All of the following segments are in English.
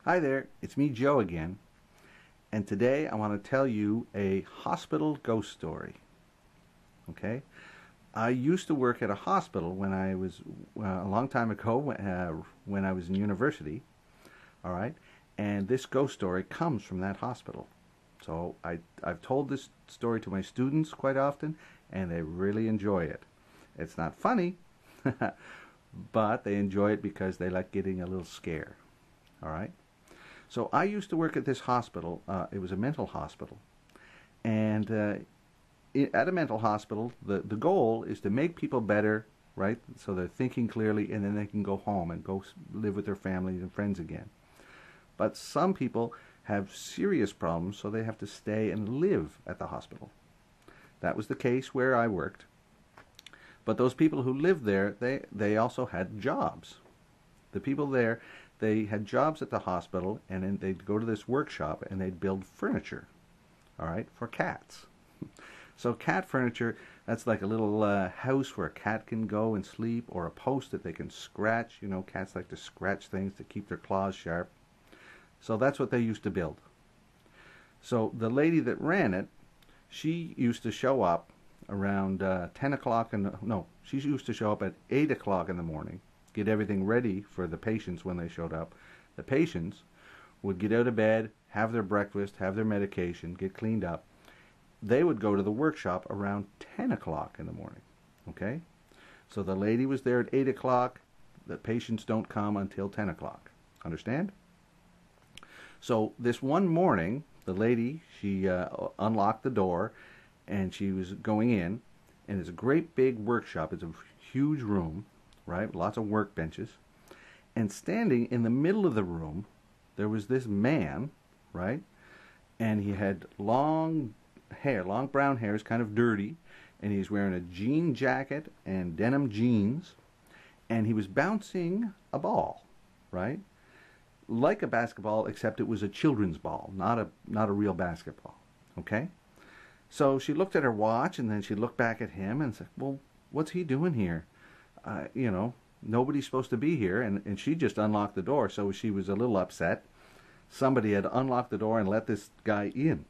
Hi there, it's me, Joe, again, and today I want to tell you a hospital ghost story. Okay? I used to work at a hospital when I was a long time ago when I was in university. All right, and this ghost story comes from that hospital. So I've told this story to my students quite often, and they really enjoy it. It's not funny, but they enjoy it because they like getting a little scare. All right. So I used to work at this hospital. It was a mental hospital. And at a mental hospital, the goal is to make people better, right? So they're thinking clearly and then they can go home and go live with their families and friends again. But some people have serious problems, so they have to stay and live at the hospital. That was the case where I worked. But those people who lived there, they also had jobs. The people there, they had jobs at the hospital, and then they'd go to this workshop and they'd build furniture, all right, for cats. So cat furniture, that's like a little house where a cat can go and sleep, or a post that they can scratch. You know, cats like to scratch things to keep their claws sharp. So that's what they used to build. So the lady that ran it, she used to show up around 10 o'clock she used to show up at 8 o'clock in the morning, get everything ready for the patients when they showed up. The patients would get out of bed, have their breakfast, have their medication, get cleaned up. They would go to the workshop around 10 o'clock in the morning. Okay? So the lady was there at 8 o'clock. The patients don't come until 10 o'clock. Understand? So this one morning, the lady, she unlocked the door and she was going in, and it's a great big workshop. It's a huge room, right? Lots of workbenches. And standing in the middle of the room, there was this man, right? And he had long hair, long brown hair, it's kind of dirty, and he's wearing a jean jacket and denim jeans, and he was bouncing a ball, right? Like a basketball, except it was a children's ball, not a real basketball. Okay? So she looked at her watch, and then she looked back at him and said, well, what's he doing here? Nobody's supposed to be here, and she just unlocked the door, so she was a little upset. Somebody had unlocked the door and let this guy in.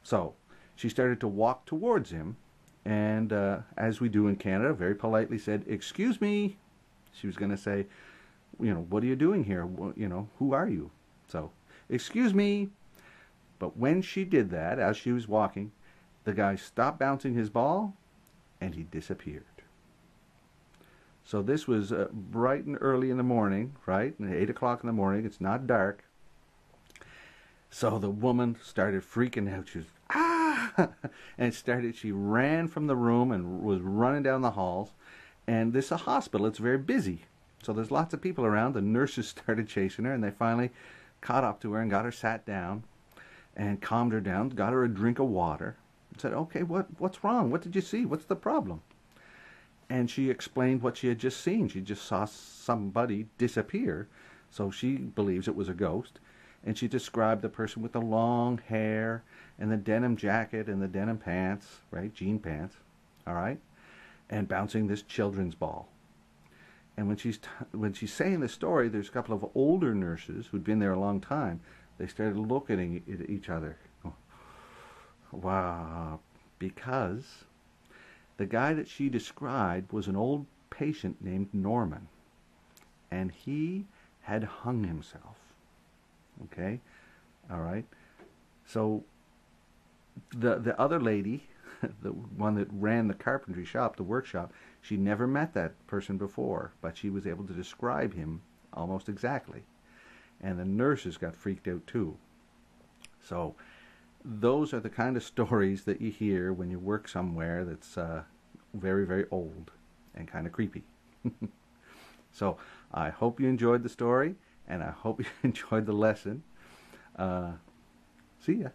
So she started to walk towards him, and as we do in Canada, very politely said, excuse me. She was going to say, what are you doing here? Who are you? So, excuse me. But when she did that, as she was walking, the guy stopped bouncing his ball, and he disappeared. So this was bright and early in the morning, right? 8 o'clock in the morning. It's not dark. So the woman started freaking out. She was, ah! And she ran from the room and was running down the halls. And this is a hospital. It's very busy. So there's lots of people around. The nurses started chasing her, and they finally caught up to her and got her sat down and calmed her down, got her a drink of water, and said, okay, what's wrong? What did you see? What's the problem? And she explained what she had just seen. She just saw somebody disappear, so she believes it was a ghost. And she described the person with the long hair and the denim jacket and the denim pants, right, jean pants, all right, and bouncing this children's ball. And when she's saying the story, there's a couple of older nurses who'd been there a long time. They started looking at each other. Wow, because the guy that she described was an old patient named Norman, and he had hung himself. Okay, all right. So the other lady, the one that ran the carpentry shop, the workshop, she never met that person before, but she was able to describe him almost exactly. And the nurses got freaked out too. So those are the kind of stories that you hear when you work somewhere that's very, very old and kind of creepy. So I hope you enjoyed the story, and I hope you enjoyed the lesson. See ya.